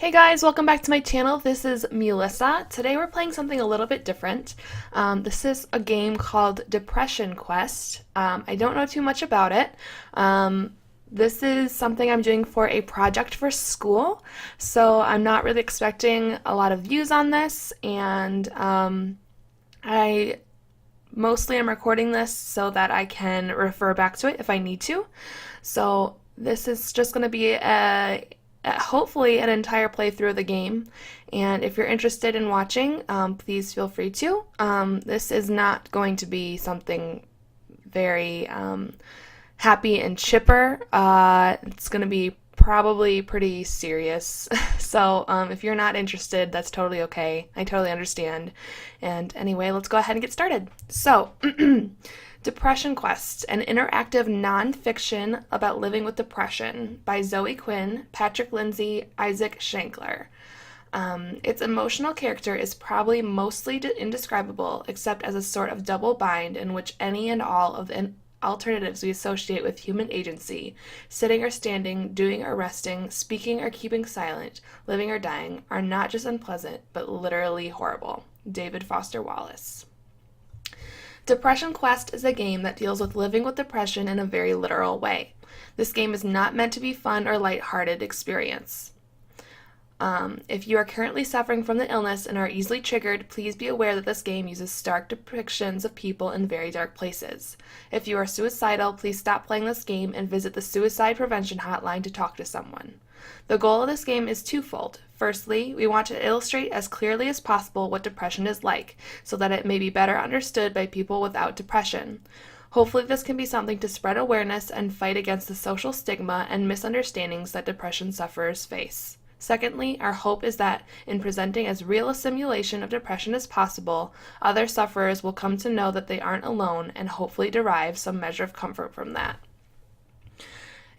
Hey guys, welcome back to my channel. This is Melissa. Today we're playing something a little bit different. This is a game called Depression Quest. I don't know too much about it. This is something I'm doing for a project for school, so I'm not really expecting a lot of views on this, and I mostly am recording this so that I can refer back to it if I need to. So this is just going to be hopefully an entire playthrough of the game. And if you're interested in watching, please feel free to. This is not going to be something very happy and chipper. It's going to be probably pretty serious. So if you're not interested, that's totally okay. I totally understand. And anyway, let's go ahead and get started. So, Depression Quest, an interactive nonfiction about living with depression by Zoe Quinn, Patrick Lindsay, Isaac Shankler. Its emotional character is probably mostly indescribable, except as a sort of double bind in which any and all of the alternatives we associate with human agency, sitting or standing, doing or resting, speaking or keeping silent, living or dying, are not just unpleasant, but literally horrible. David Foster Wallace. Depression Quest is a game that deals with living with depression in a very literal way. This game is not meant to be fun or lighthearted experience. If you are currently suffering from the illness and are easily triggered, please be aware that this game uses stark depictions of people in very dark places. If you are suicidal, please stop playing this game and visit the suicide prevention hotline to talk to someone. The goal of this game is twofold. Firstly, we want to illustrate as clearly as possible what depression is like, so that it may be better understood by people without depression. Hopefully this can be something to spread awareness and fight against the social stigma and misunderstandings that depression sufferers face. Secondly, our hope is that in presenting as real a simulation of depression as possible, other sufferers will come to know that they aren't alone and hopefully derive some measure of comfort from that.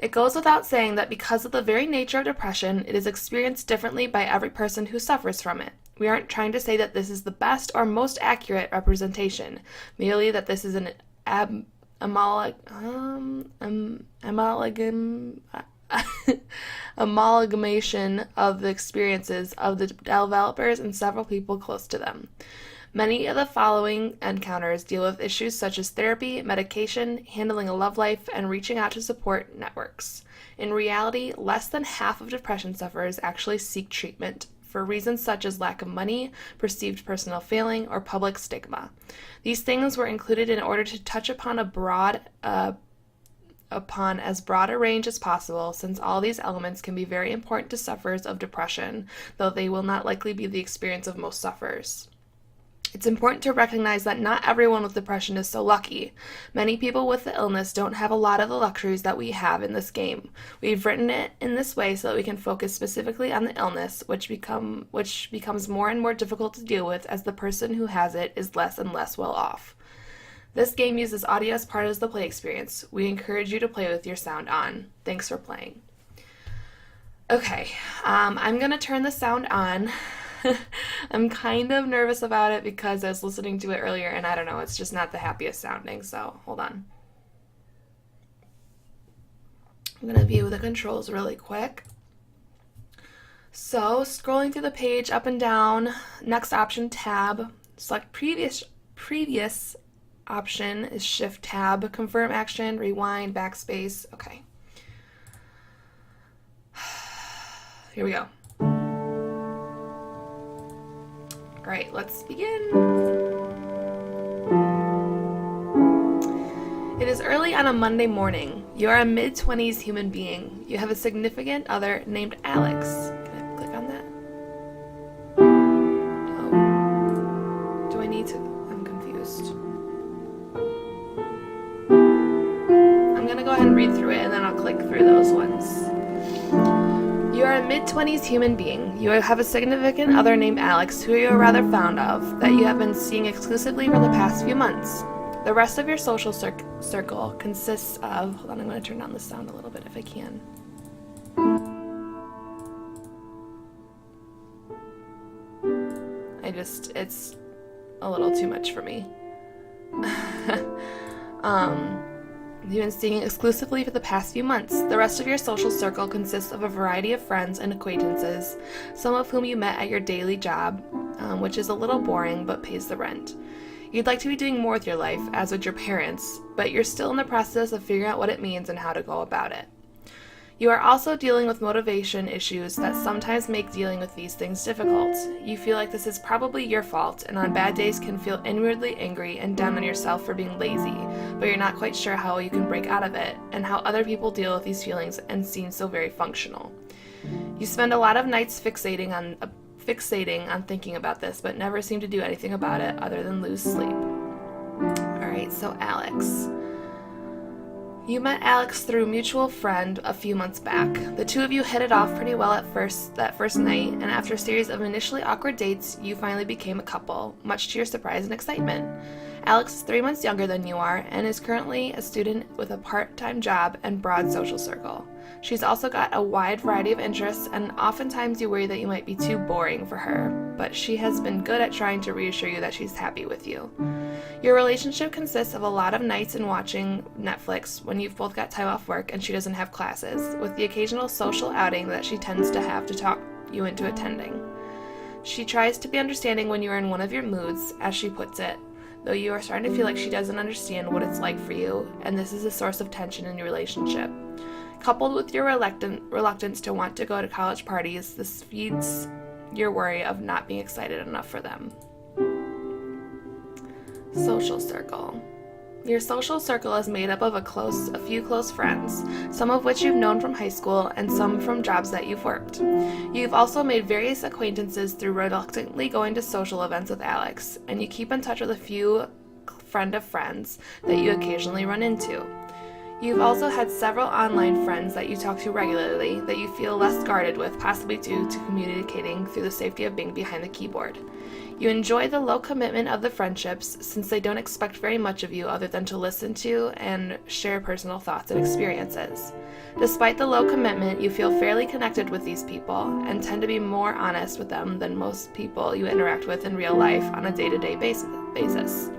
It goes without saying that because of the very nature of depression, it is experienced differently by every person who suffers from it. We aren't trying to say that this is the best or most accurate representation, merely that this is an amalgamation of the experiences of the developers and several people close to them. Many of the following encounters deal with issues such as therapy, medication, handling a love life, and reaching out to support networks. In reality, less than half of depression sufferers actually seek treatment for reasons such as lack of money, perceived personal failing, or public stigma. These things were included in order to touch upon as broad a range as possible, since all these elements can be very important to sufferers of depression, though they will not likely be the experience of most sufferers. It's important to recognize that not everyone with depression is so lucky. Many people with the illness don't have a lot of the luxuries that we have in this game. We've written it in this way so that we can focus specifically on the illness, which becomes more and more difficult to deal with as the person who has it is less and less well off. This game uses audio as part of the play experience. We encourage you to play with your sound on. Thanks for playing. Okay, I'm going to turn the sound on. I'm kind of nervous about it because I was listening to it earlier and I don't know, it's just not the happiest sounding, so hold on. I'm going to view the controls really quick. So, scrolling through the page up and down, next option tab, select previous option is shift tab, confirm action, rewind, backspace. Okay. Here we go. All right, let's begin. It is early on a Monday morning. You are a mid-20s human being. You have a significant other named Alex. Can I click on that? Oh. Do I need to? I'm confused. I'm gonna go ahead and read through it and then I'll click through those ones. You are a mid-20s human being. You have a significant other named Alex, who you are rather fond of, that you have been seeing exclusively for the past few months. The rest of your social circle consists of... Hold on, I'm going to turn down the sound a little bit if I can. It's a little too much for me. you've been seeing exclusively for the past few months. The rest of your social circle consists of a variety of friends and acquaintances, some of whom you met at your daily job, which is a little boring but pays the rent. You'd like to be doing more with your life, as would your parents, but you're still in the process of figuring out what it means and how to go about it. You are also dealing with motivation issues that sometimes make dealing with these things difficult. You feel like this is probably your fault, and on bad days can feel inwardly angry and down on yourself for being lazy, but you're not quite sure how you can break out of it, and how other people deal with these feelings and seem so very functional. You spend a lot of nights fixating on thinking about this, but never seem to do anything about it other than lose sleep. Alright, so Alex. You met Alex through a mutual friend a few months back. The two of you hit it off pretty well that first night, and after a series of initially awkward dates, you finally became a couple, much to your surprise and excitement. Alex is 3 months younger than you are, and is currently a student with a part-time job and broad social circle. She's also got a wide variety of interests, and oftentimes you worry that you might be too boring for her, but she has been good at trying to reassure you that she's happy with you. Your relationship consists of a lot of nights and watching Netflix when you've both got time off work and she doesn't have classes, with the occasional social outing that she tends to have to talk you into attending. She tries to be understanding when you are in one of your moods, as she puts it, though you are starting to feel like she doesn't understand what it's like for you, and this is a source of tension in your relationship. Coupled with your reluctance to want to go to college parties, this feeds your worry of not being excited enough for them. Social circle. Your social circle is made up of a few close friends, some of which you've known from high school and some from jobs that you've worked. You've also made various acquaintances through reluctantly going to social events with Alex, and you keep in touch with a few friend of friends that you occasionally run into. You've also had several online friends that you talk to regularly that you feel less guarded with, possibly due to communicating through the safety of being behind the keyboard. You enjoy the low commitment of the friendships since they don't expect very much of you other than to listen to and share personal thoughts and experiences. Despite the low commitment, you feel fairly connected with these people and tend to be more honest with them than most people you interact with in real life on a day-to-day basis.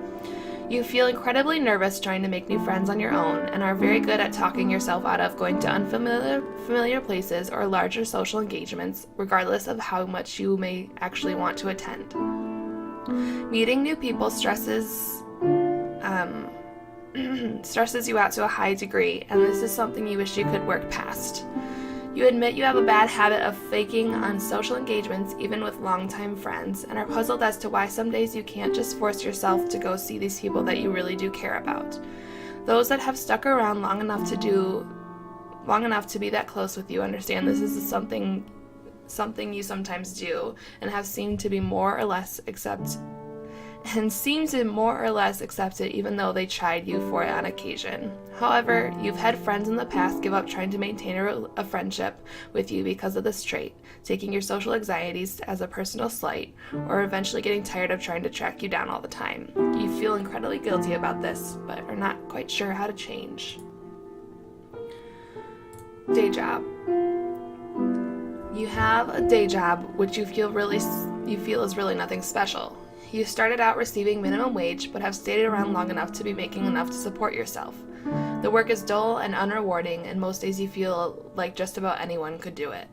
You feel incredibly nervous trying to make new friends on your own and are very good at talking yourself out of going to unfamiliar places or larger social engagements, regardless of how much you may actually want to attend. Meeting new people stresses you out to a high degree, and this is something you wish you could work past. You admit you have a bad habit of faking on social engagements, even with longtime friends, and are puzzled as to why some days you can't just force yourself to go see these people that you really do care about. Those that have stuck around long enough to be that close with you understand this is something you sometimes do, and have seemed to more or less accept it even though they chide you for it on occasion. However, you've had friends in the past give up trying to maintain a friendship with you because of this trait, taking your social anxieties as a personal slight, or eventually getting tired of trying to track you down all the time. You feel incredibly guilty about this, but are not quite sure how to change. Day job. You have a day job which you feel is really nothing special. You started out receiving minimum wage, but have stayed around long enough to be making enough to support yourself. The work is dull and unrewarding, and most days you feel like just about anyone could do it.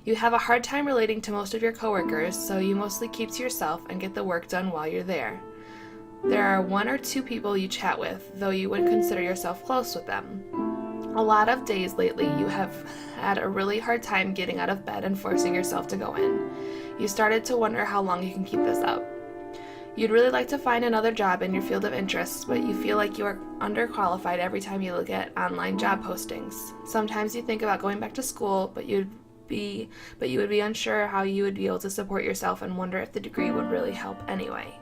You have a hard time relating to most of your coworkers, so you mostly keep to yourself and get the work done while you're there. There are 1 or 2 people you chat with, though you wouldn't consider yourself close with them. A lot of days lately you have had a really hard time getting out of bed and forcing yourself to go in. You started to wonder how long you can keep this up. You'd really like to find another job in your field of interest, but you feel like you are underqualified every time you look at online job postings. Sometimes you think about going back to school, but you would be unsure how you would be able to support yourself and wonder if the degree would really help anyway.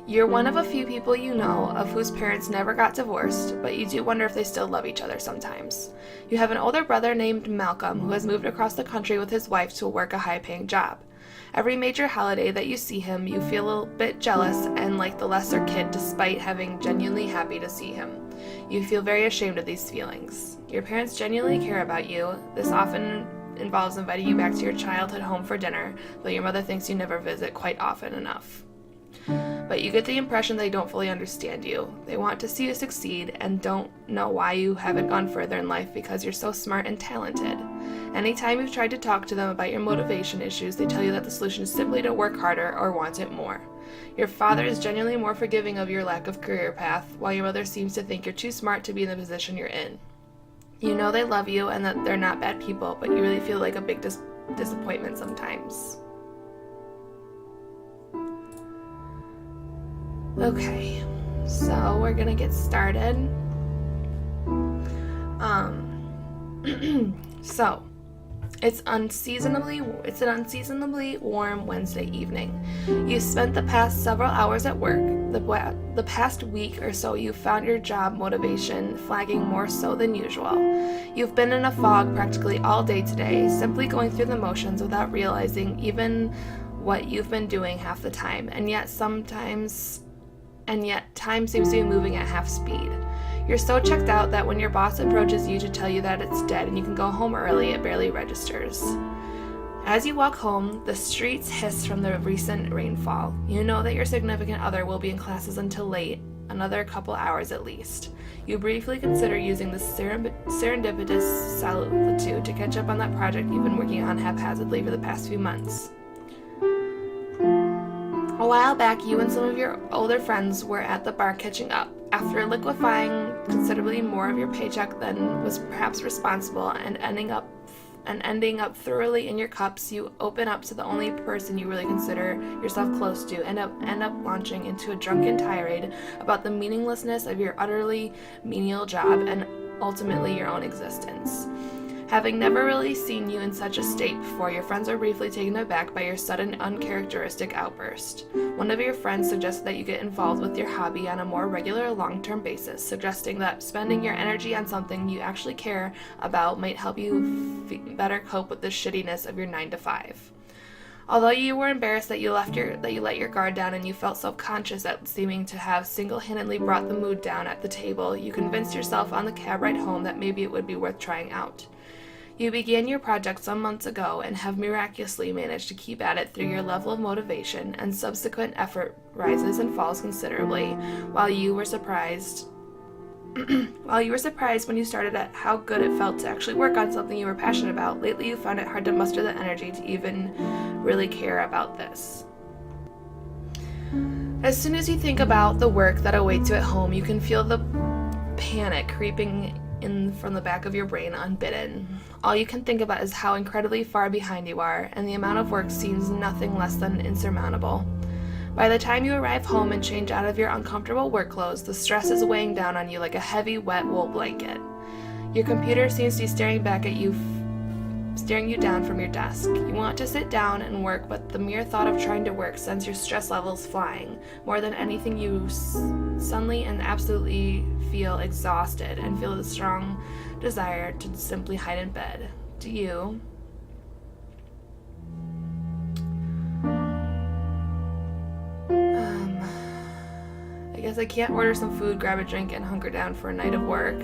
You're one of a few people you know of whose parents never got divorced, but you do wonder if they still love each other sometimes. You have an older brother named Malcolm who has moved across the country with his wife to work a high-paying job. Every major holiday that you see him, you feel a bit jealous and like the lesser kid despite having genuinely happy to see him. You feel very ashamed of these feelings. Your parents genuinely care about you. This often involves inviting you back to your childhood home for dinner, though your mother thinks you never visit quite often enough. But but you get the impression they don't fully understand you. They want to see you succeed and don't know why you haven't gone further in life because you're so smart and talented. Anytime you've tried to talk to them about your motivation issues, they tell you that the solution is simply to work harder or want it more. Your father is genuinely more forgiving of your lack of career path, while your mother seems to think you're too smart to be in the position you're in. You know they love you and that they're not bad people, but you really feel like a big disappointment sometimes. Okay, so we're gonna get started. So it's an unseasonably warm Wednesday evening. You spent the past several hours at work. The past week or so you found your job motivation flagging more so than usual. You've been in a fog practically all day today, simply going through the motions without realizing even what you've been doing half the time, and yet time seems to be moving at half speed. You're so checked out that when your boss approaches you to tell you that it's dead and you can go home early, it barely registers. As you walk home, the streets hiss from the recent rainfall. You know that your significant other will be in classes until late, another couple hours at least. You briefly consider using this serendipitous solitude to catch up on that project you've been working on haphazardly for the past few months. A while back, you and some of your older friends were at the bar catching up. After liquefying considerably more of your paycheck than was perhaps responsible and ending up thoroughly in your cups, you open up to the only person you really consider yourself close to and end up launching into a drunken tirade about the meaninglessness of your utterly menial job and ultimately your own existence. Having never really seen you in such a state before, your friends are briefly taken aback by your sudden, uncharacteristic outburst. One of your friends suggested that you get involved with your hobby on a more regular, long-term basis, suggesting that spending your energy on something you actually care about might help you better cope with the shittiness of your 9-to-5. Although you were embarrassed that you let your guard down and you felt self-conscious at seeming to have single-handedly brought the mood down at the table, you convinced yourself on the cab ride home that maybe it would be worth trying out. You began your project some months ago and have miraculously managed to keep at it through your level of motivation, and subsequent effort rises and falls considerably, while you were surprised when you started at how good it felt to actually work on something you were passionate about. Lately you found it hard to muster the energy to even really care about this. As soon as you think about the work that awaits you at home, you can feel the panic creeping in from the back of your brain unbidden. All you can think about is how incredibly far behind you are, and the amount of work seems nothing less than insurmountable. By the time you arrive home and change out of your uncomfortable work clothes, the stress is weighing down on you like a heavy, wet wool blanket. Your computer seems to be staring you down from your desk. You want to sit down and work, but the mere thought of trying to work sends your stress levels flying. More than anything, you suddenly and absolutely feel exhausted and feel the strong desire to simply hide in bed. Do you? I guess I can't order some food, grab a drink, and hunker down for a night of work.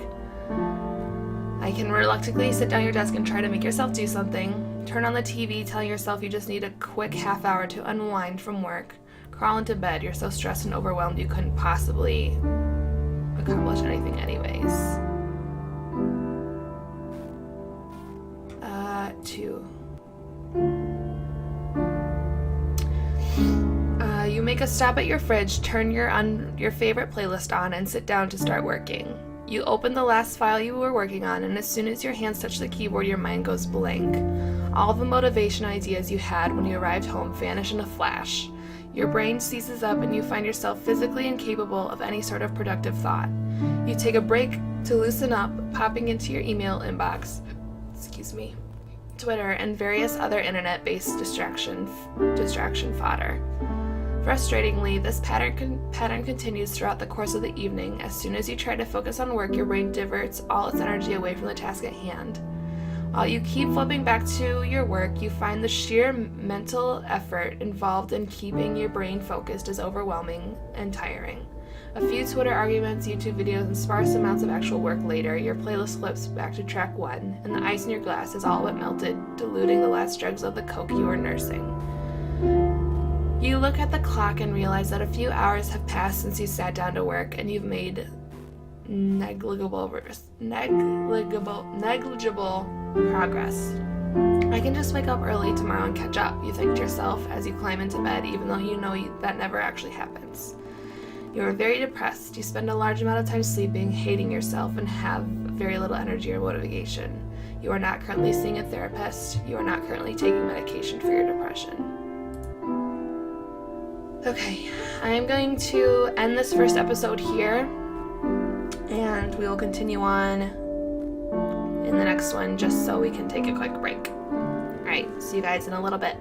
I can reluctantly sit down at your desk and try to make yourself do something. Turn on the TV, telling yourself you just need a quick half hour to unwind from work. Crawl into bed. You're so stressed and overwhelmed you couldn't possibly accomplish anything anyways. 2. You make a stop at your fridge, turn your favorite playlist on, and sit down to start working. You open the last file you were working on, and as soon as your hands touch the keyboard, your mind goes blank. All the motivation ideas you had when you arrived home vanish in a flash. Your brain seizes up, and you find yourself physically incapable of any sort of productive thought. You take a break to loosen up, popping into your email inbox, Twitter, and various other internet-based distraction fodder. Frustratingly, this pattern continues throughout the course of the evening. As soon as you try to focus on work, your brain diverts all its energy away from the task at hand. While you keep flipping back to your work, you find the sheer mental effort involved in keeping your brain focused is overwhelming and tiring. A few Twitter arguments, YouTube videos, and sparse amounts of actual work later, your playlist slips back to track 1, and the ice in your glass is all but melted, diluting the last dregs of the coke you were nursing. You look at the clock and realize that a few hours have passed since you sat down to work, and you've made negligible progress. I can just wake up early tomorrow and catch up, you think to yourself as you climb into bed, even though you know that never actually happens. You are very depressed. You spend a large amount of time sleeping, hating yourself, and have very little energy or motivation. You are not currently seeing a therapist. You are not currently taking medication for your depression. Okay, I am going to end this first episode here, and we will continue on in the next one just so we can take a quick break. Alright, see you guys in a little bit.